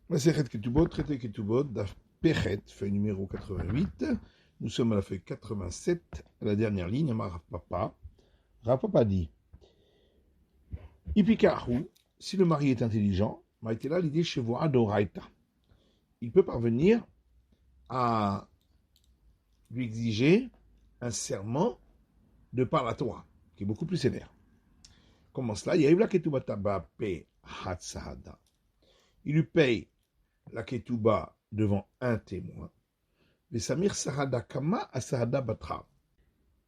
Masechet Ketubot, traité Ketubot, Daf Pechet, feuille numéro 88. Nous sommes à la feuille 87, à la dernière ligne. Amar Rav Papa dit Ipikahu, si le mari est intelligent, Maïtela l'idée Shevoa Doraita. Il peut parvenir à lui exiger un serment de par la Torah, qui est beaucoup plus sévère. Comment cela? Il lui paye la ketouba devant un témoin. Mais Samir Sahada Kama à Sahada Batra.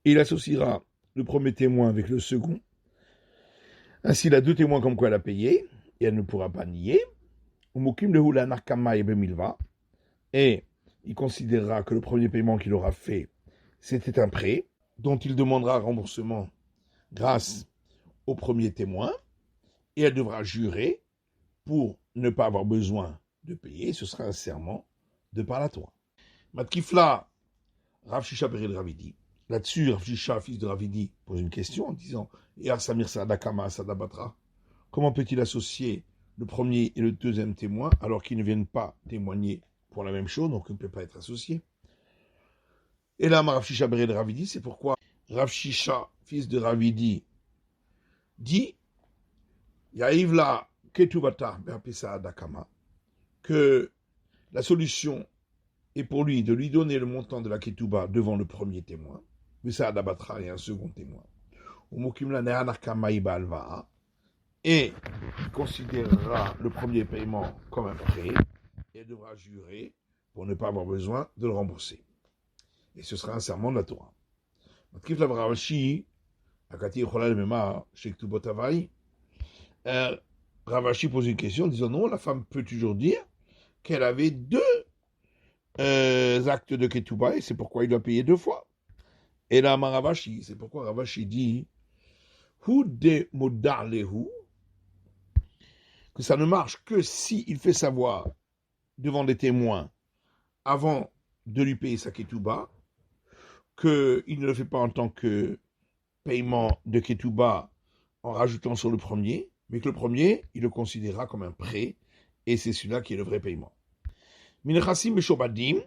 Il associera le premier témoin avec le second. Ainsi, il a deux témoins comme quoi elle a payé, et elle ne pourra pas nier. Et il considérera que le premier paiement qu'il aura fait, c'était un prêt, dont il demandera remboursement grâce au premier témoin, et elle devra jurer pour ne pas avoir besoin de payer. Ce sera un serment de par la Torah. Matkifla, Rav Shisha Bered Ravidi. Là-dessus, Rav Shisha, fils de Ravidi, pose une question en disant Samir Sadakama Sadabatra. Comment peut-il associer le premier et le deuxième témoin alors qu'ils ne viennent pas témoigner pour la même chose, donc ils ne peuvent pas être associés? Et là, Rav Shisha Bered Ravidi, c'est pourquoi Rav Shisha, fils de Ravidi, dit Yaivla Ketubata Beapisa Adakama, que la solution est pour lui de lui donner le montant de la Ketuba devant le premier témoin, mais ça Adabatra et un second témoin. Et il considérera le premier paiement comme un prêt et devra jurer pour ne pas avoir besoin de le rembourser. Et ce sera un serment de la Torah. Ravashi pose une question en disant non, la femme peut toujours dire qu'elle avait deux actes de Ketouba et c'est pourquoi il doit payer deux fois. Et là, Ravashi, c'est pourquoi Ravashi dit Hu de modalehu, que ça ne marche que si il fait savoir devant des témoins avant de lui payer sa Ketouba qu'il ne le fait pas en tant que paiement de Ketouba en rajoutant sur le premier, mais que le premier, il le considérera comme un prêt et c'est celui-là qui est le vrai paiement. Minechassim Meshobadim,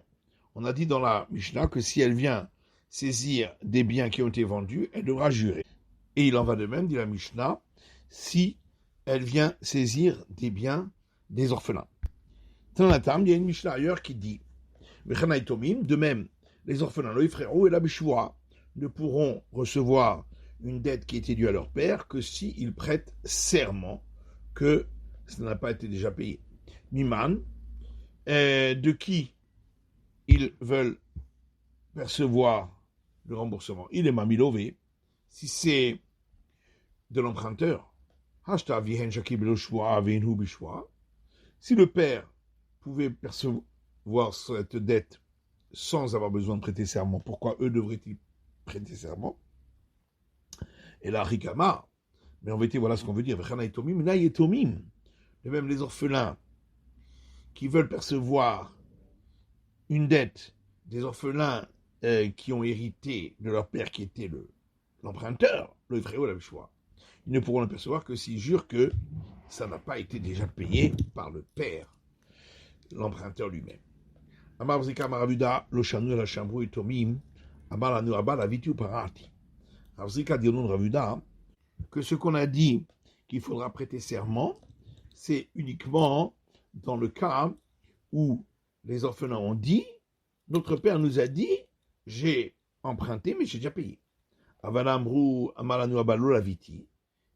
on a dit dans la Mishnah que si elle vient saisir des biens qui ont été vendus, elle devra jurer. Et il en va de même, dit la Mishnah, si elle vient saisir des biens des orphelins. Dans la Tam, il y a une Mishnah ailleurs qui dit de même, les orphelins, le frérot et la Bishua ne pourront recevoir une dette qui était due à leur père que s'ils prêtent serment que ça n'a pas été déjà payé. Miman, de qui ils veulent percevoir le remboursement. Il est mamilové. Si c'est de l'emprunteur, si le père pouvait percevoir cette dette sans avoir besoin de prêter serment, pourquoi eux devraient-ils prêter serment? Et là, Rikama, mais en vérité, voilà ce qu'on veut dire. Et même les orphelins qui veulent percevoir une dette des orphelins qui ont hérité de leur père qui était l'emprunteur, le frérot la choix. Ils ne pourront le percevoir que s'ils jurent que ça n'a pas été déjà payé par le père, l'emprunteur lui-même. Amar Zika Maravuda, Lochanu la Chambrou et Tomim, Amar la Nuaba la Vitu Parati. Zika dit au nom de Ravuda que ce qu'on a dit qu'il faudra prêter serment, c'est uniquement dans le cas où les orphelins ont dit notre père nous a dit j'ai emprunté mais j'ai déjà payé. Avalamrou Amalanu Abalo la Viti.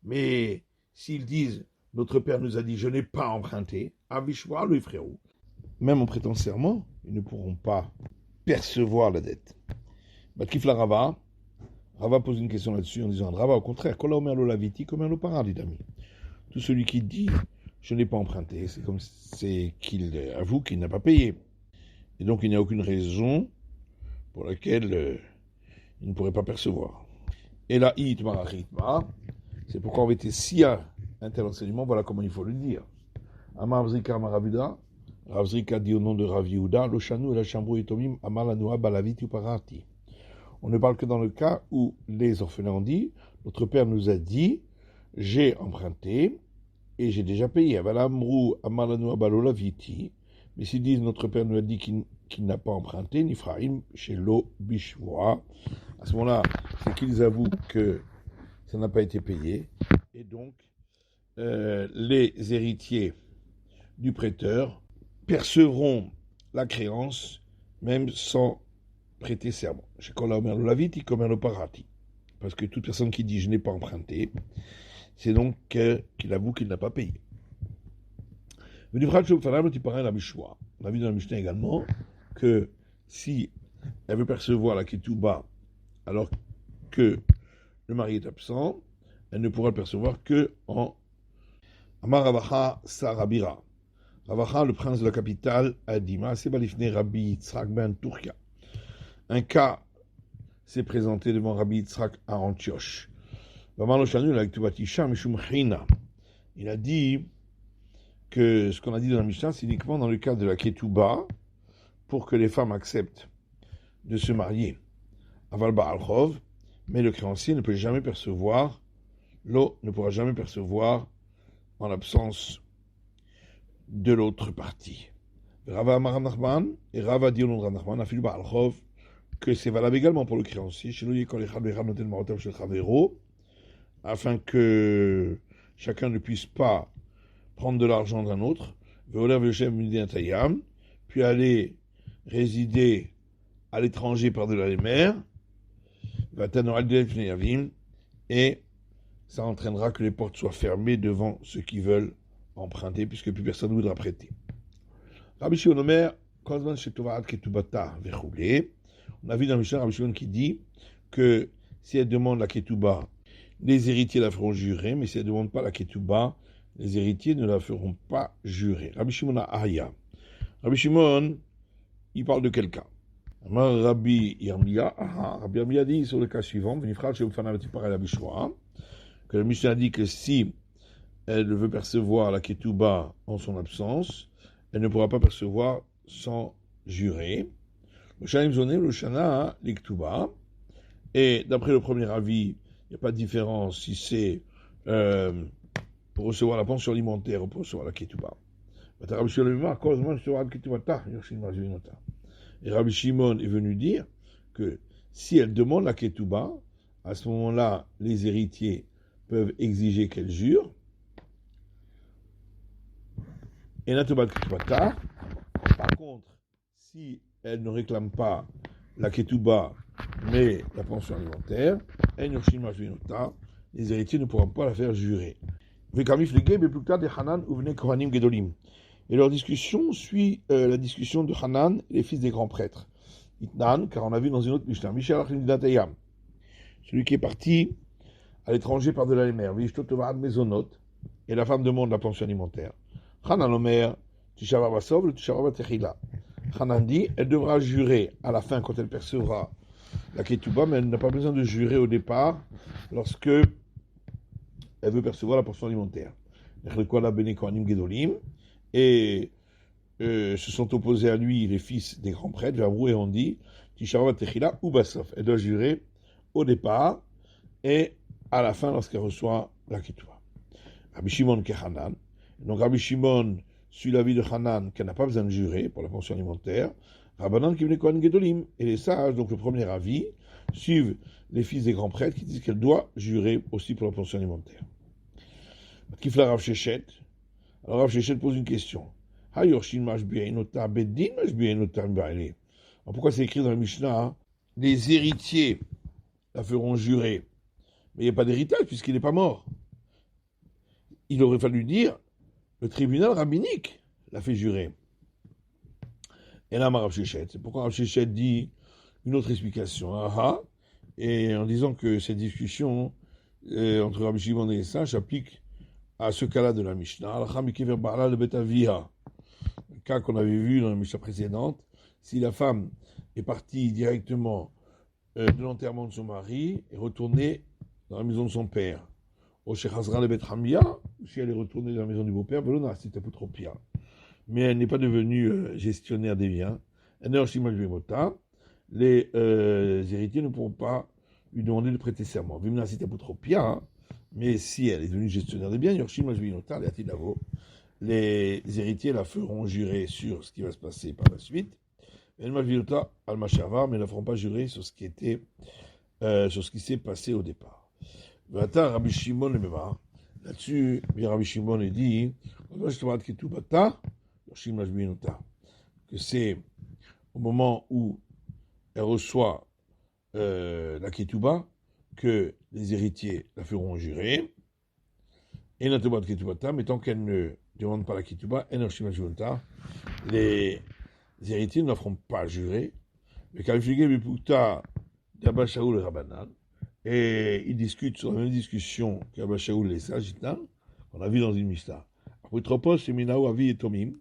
Mais s'ils disent notre père nous a dit je n'ai pas emprunté, Avishwa le frérot, même en prêtant serment, ils ne pourront pas percevoir la dette. Batkifla Rava pose une question là-dessus en disant Rava au contraire, Kola Omer la Viti, comme un paradis d'amis. Tout celui qui dit je n'ai pas emprunté, c'est qu'il avoue qu'il n'a pas payé. Et donc il n'y a aucune raison pour laquelle il ne pourrait pas percevoir. Et là, c'est pourquoi on était si à un tel enseignement, voilà comment il faut le dire. Amar Zika Maravuda, Rav Zika dit au nom de Rav Yehuda, Lochanu et la Chambrou et Tomim, Amar la Noa Balaviti Parati. On ne parle que dans le cas où les orphelins ont dit, notre père nous a dit, j'ai emprunté, et j'ai déjà payé. Avalamrou amalanu abalola viti. Mais s'ils disent notre père nous a dit qu'il n'a pas emprunté, Nifraim chez l'eau bishvoa. À ce moment-là, c'est qu'ils avouent que ça n'a pas été payé. Et donc, les héritiers du prêteur percevront la créance même sans prêter serment. Chez Kolaomer Laviti, comme un parati. Parce que toute personne qui dit je n'ai pas emprunté, c'est donc qu'il avoue qu'il n'a pas payé. On a vu dans la Mishnah également que si elle veut percevoir la ketouba alors que le mari est absent, elle ne pourra le percevoir que en Amar Ravacha Sarabira. Ravacha, le prince de la capitale, a dit Maasebalifne Rabbi Yitzhak ben Turkia. Un cas s'est présenté devant Rabbi Yitzhak à Antioche. Il a dit que ce qu'on a dit dans la Mishnah, c'est uniquement dans le cas de la ketouba, pour que les femmes acceptent de se marier. Aval Ba'al Chov, mais le créancier ne peut jamais percevoir, l'eau ne pourra jamais percevoir en l'absence de l'autre partie. Rava Amar Nachman, et Rava dit au nom de Nachman, Afil Ba'al Chov, que c'est valable également pour le créancier, afin que chacun ne puisse pas prendre de l'argent d'un autre, puis aller résider à l'étranger par-delà les mers, et ça entraînera que les portes soient fermées devant ceux qui veulent emprunter, puisque plus personne ne voudra prêter. Rabbi Shimon Omer, on a vu dans le Mishnah Rabbi Shimon qui dit que si elle demande la ketouba, les héritiers la feront jurer, mais si elle ne demande pas la ketouba, les héritiers ne la feront pas jurer. Rabbi Shimon Aya. Rabbi Shimon, il parle de quelqu'un. Rabbi Yirmiyah dit sur le cas suivant, que le Mishnah dit que si elle veut percevoir la ketouba en son absence, elle ne pourra pas percevoir sans jurer. Et d'après le premier avis, il n'y a pas de différence si c'est pour recevoir la pension alimentaire ou pour recevoir la ketouba. Et Rabbi Shimon est venu dire que si elle demande la ketouba, à ce moment-là, les héritiers peuvent exiger qu'elle jure. Et par contre, si elle ne réclame pas la ketouba, mais la pension alimentaire, les héritiers ne pourront pas la faire jurer. Et leur discussion suit la discussion de Hanan et les fils des grands prêtres. Itnan, car on a vu dans une autre Mishnah, celui qui est parti à l'étranger par-delà les mers, et la femme demande la pension alimentaire. Hanan Omer, Hanan dit, elle devra jurer à la fin quand elle percevra la ketouba, mais elle n'a pas besoin de jurer au départ lorsque elle veut percevoir la pension alimentaire. Et se sont opposés à lui les fils des grands prêtres, et on dit, elle doit jurer au départ et à la fin lorsqu'elle reçoit la ketouba. Rabbi Shimon Kehanan. Donc Rabbi Shimon suit l'avis de Hanan qu'elle n'a pas besoin de jurer pour la pension alimentaire. Rabbanan qui venait Kohen Gedolim. Et les sages, donc le premier avis, suivent les fils des grands prêtres qui disent qu'elle doit jurer aussi pour la pension alimentaire. Kifla Rav Shechet. Alors Rav Shechet pose une question. Alors pourquoi c'est écrit dans la Mishnah, les héritiers la feront jurer, mais il n'y a pas d'héritage puisqu'il n'est pas mort. Il aurait fallu dire, le tribunal rabbinique l'a fait jurer. Et là, Rav Shechet, c'est pourquoi Rav Shechet dit une autre explication. Et en disant que cette discussion entre Rabbi Shimon et les sages s'applique à ce cas-là de la Mishnah. Le cas qu'on avait vu dans la Mishnah précédente, si la femme est partie directement de l'enterrement de son mari et retournée dans la maison de son père, ou si elle est retournée dans la maison du beau-père, mais elle n'est pas devenue gestionnaire des biens, les héritiers ne pourront pas lui demander de prêter serment. Mais si elle est devenue gestionnaire des biens, Yorshim Majvinota, les héritiers la feront jurer sur ce qui va se passer par la suite. Elle Majvinota al-Mashava, mais ne la feront pas jurer sur ce qui était, sur ce qui s'est passé au départ. Vata Rabbi Shimon le Mema. Là-dessus, Rabbi Shimon dit que c'est au moment où elle reçoit la ketouba que les héritiers la feront jurer. Et la toba de ketubata, mais tant qu'elle ne demande pas la ketouba, les héritiers ne la feront pas jurer. Mais quand il d'Abba Shaul et Rabbanan, et ils discutent sur la même discussion qu'Abba Shaul et les sages, on a vu dans une Mishnah. Après Tropos, c'est Minao Avi et Tomim,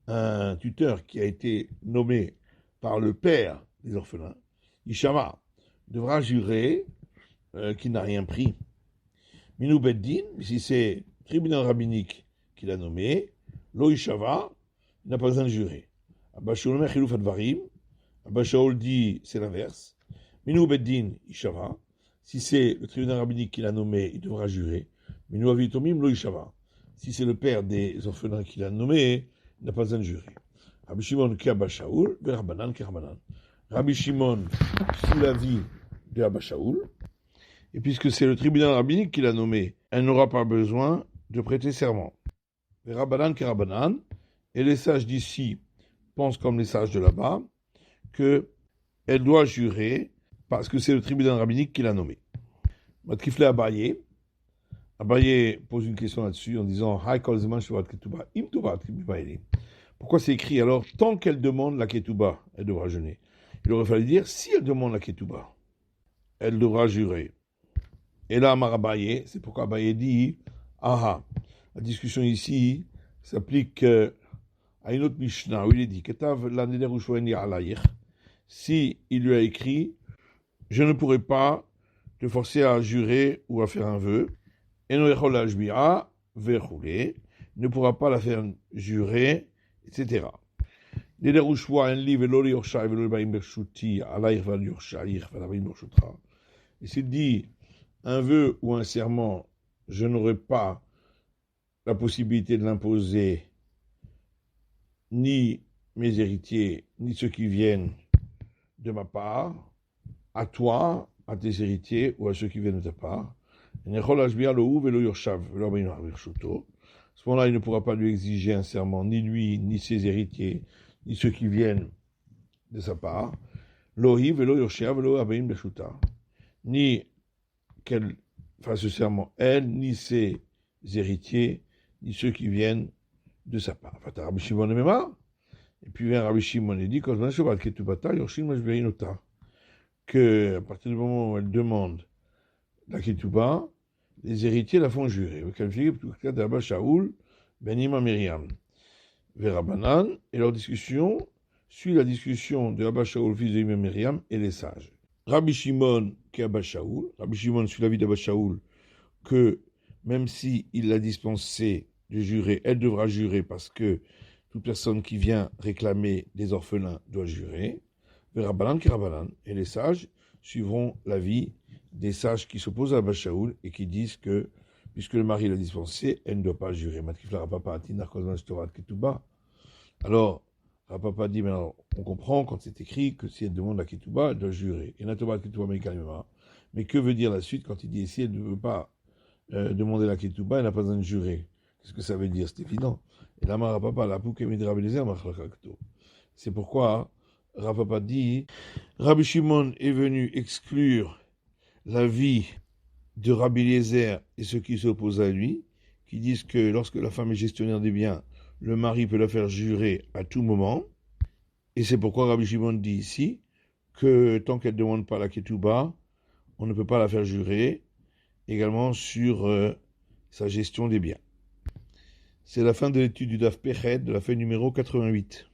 un tuteur qui a été nommé par le père des orphelins, Ishama, devra jurer qu'il n'a rien pris. Minou Beddin, si c'est le tribunal rabbinique qui l'a nommé, Lo Ishava, il n'a pas besoin de jurer. Abba Shaul Mechiluf Advarim, Abba Shaul dit c'est l'inverse. Minou Beddin, Ishava, si c'est le tribunal rabbinique qui l'a nommé, il devra jurer. Minou Avi Tomim, Lo Ishava. Si c'est le père des orphelins qui l'a nommé, il n'a pas besoin de jurer. Rabbi Shimon ki Abba Shaul, ve Rabbanan ki Rabbanan. Rabbi Shimon sous l'avis de Abba Shaul, et puisque c'est le tribunal rabbinique qui l'a nommé, elle n'aura pas besoin de prêter serment. Ve Rabbanan ki Rabbanan, et les sages d'ici pensent comme les sages de là-bas, qu'elle doit jurer parce que c'est le tribunal rabbinique qui l'a nommé. Matkifle Abaye. Abaye pose une question là-dessus en disant pourquoi c'est écrit alors tant qu'elle demande la ketouba, elle devra jeûner. Il aurait fallu dire si elle demande la ketouba, elle devra jurer. Et là, Amar Abaye, c'est pourquoi Abaye dit la discussion ici s'applique à une autre Mishnah où il est dit si il lui a écrit je ne pourrai pas te forcer à jurer ou à faire un vœu. Et ne pourra pas la faire jurer, etc. Et s'il dit un vœu ou un serment, je n'aurai pas la possibilité de l'imposer ni mes héritiers, ni ceux qui viennent de ma part, à toi, à tes héritiers ou à ceux qui viennent de ta part. À ce moment-là, il ne pourra pas lui exiger un serment, ni lui, ni ses héritiers, ni ceux qui viennent de sa part. Ni qu'elle fasse ce serment, elle, ni ses héritiers, ni ceux qui viennent de sa part. Et puis vient Rabbi Shimon et dit que à partir du moment où elle demande la ketouba, les héritiers la font jurer. Et leur discussion suit la discussion de Abba Shaul, fils de Imam Myriam, et les sages. Rabbi Shimon qui est Abba Shaul, Rabbi Shimon suit l'avis d'Abba Shaul que même si il l'a dispensé de jurer, elle devra jurer parce que toute personne qui vient réclamer des orphelins doit jurer. Et les sages suivront l'avis des sages qui s'opposent à Abba Shaul et qui disent que, puisque le mari l'a dispensé, elle ne doit pas jurer. Alors, Rapapa dit, mais alors, on comprend quand c'est écrit que si elle demande la ketouba, elle doit jurer. Mais que veut dire la suite quand il dit, si elle ne veut pas demander la ketouba, elle n'a pas besoin de jurer? Qu'est-ce que ça veut dire? C'est évident. Et là, Rapapa, la pouke c'est pourquoi Rapapa dit, Rabbi Shimon est venu exclure l'avis de Rabbi Eliezer et ceux qui s'opposent à lui, qui disent que lorsque la femme est gestionnaire des biens, le mari peut la faire jurer à tout moment. Et c'est pourquoi Rabbi Shimon dit ici que tant qu'elle ne demande pas la ketouba, on ne peut pas la faire jurer, également sur sa gestion des biens. C'est la fin de l'étude du Daf Pechet, de la feuille numéro 88.